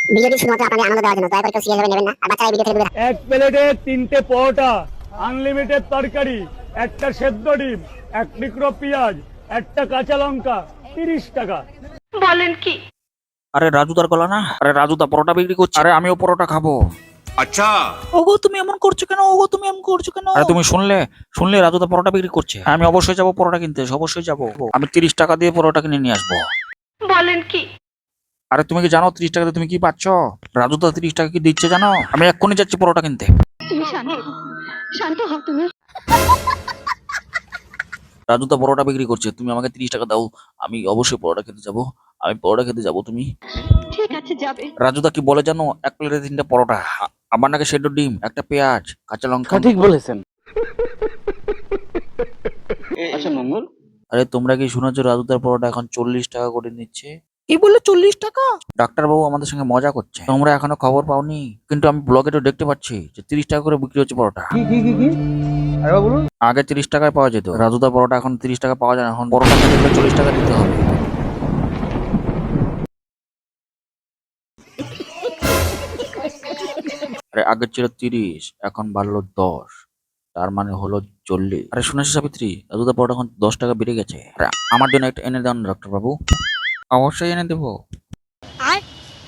ভিডিওটি শুধুমাত্র আপনাদের আনন্দ দেওয়ার জন্য, দয়া করে কেউ সিরিয়াস ভাবে নেবেন না। আর বাচ্চারা এই ভিডিও থেকে দূরে এক প্লেটে 3টে পরোটা, আনলিমিটেড তরকারি, একটা সেদ্ধ ডিম, এক টুকরো পেঁয়াজ, একটা কাঁচা লঙ্কা, 30 টাকা। আরে রাজুদার গলা না? আরে রাজুদা পরোটা বিক্রি করছে। আরে আমিও পরোটা খাবো। अच्छा ওগো তুমি এমন করছো কেন? ওগো তুমি এমন করছো কেন? আরে তুমি শুনলে রাজুদা পরোটা বিক্রি করছে। আমি অবশ্যই যাবো পরোটা কিনতে, অবশ্যই যাবো। আমি 30 টাকা দিয়ে পরোটা কিনে নিয়ে আসবো। বলেন কি? আরে তুমি কি জানো 30 টাকাতে তুমি কি পাচ্ছ? রাজুদা 30 টাকা কি দিচ্ছে জানো? আমি এক্ষুনি যাচ্ছি পরোটা কিনতে। তুমি শান্ত হও তুমি। রাজুদা পরোটা বিক্রি করছে, তুমি আমাকে 30 টাকা দাও। আমি অবশ্যই পরোটা খেতে যাবো। আমি পরোটা খেতে যাবো। তুমি ঠিক আছে যাবে। রাজুদা কি বলে জানো? এক প্লেটে 3টে পরোটা, আমার নাকি সেদ্ধ ডিম, একটা পেঁয়াজ, কাঁচা লঙ্কা। ঠিক বলেছেন। अच्छा मंगल আরে তোমরা কি শুনেছো রাজুদার পরোটা এখন 40 টাকা করে নিচ্ছে? কি বললে 40 টাকা? ডাক্তার বাবু আমাদের সঙ্গে মজা করছে। তোমরা এখনো খবর পাওনি, কিন্তু আমি ব্লগে তো দেখতে পাচ্ছি যে 30 টাকা করে বিক্রি হচ্ছে পরোটা। আগে 30 টাকায় পাওয়া যেত রাজুদার পরোটা, এখন 30 টাকা পাওয়া যায় না। এখন পরোটা খেতে গেলে 40 টাকা দিতে হবে। আরে আগে ছিল 30, এখন বাড়লো 10, তার মানে হলো 40। আরে শুনেছি সাবিত্রী, রাজুদার পরোটা এখন 10 টাকা বেড়ে গেছে। আরে আমার জন্য একটা এনে দেন ডাক্তার বাবু। অবশ্যই এনে দেবো।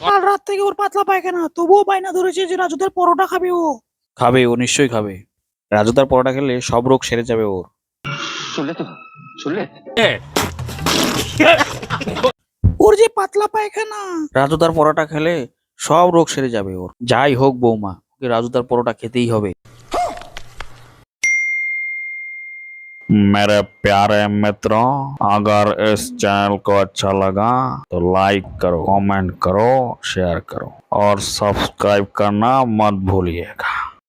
কাল রাত থেকে ওর পাতলা পায়খানা, তবুও বায়না ধরেছে যে রাজুদার পরোটা খাবে ও। খাবে, ও নিশ্চয়ই খাবে। রাজুদার পরোটা খেলে সব রোগ সেরে যাবে ওর। सुन ले ওর যে পাতলা পায়খানা, রাজুদার পরোটা খেলে সব রোগ সেরে যাবে ওর। যাই হোক বৌমা, ওকে রাজুদার পরোটা খেতেই হবে। मेरे प्यारे मित्रों, अगर इस चैनल को अच्छा लगा तो लाइक करो, कमेंट करो, शेयर करो और सब्सक्राइब करना मत भूलिएगा।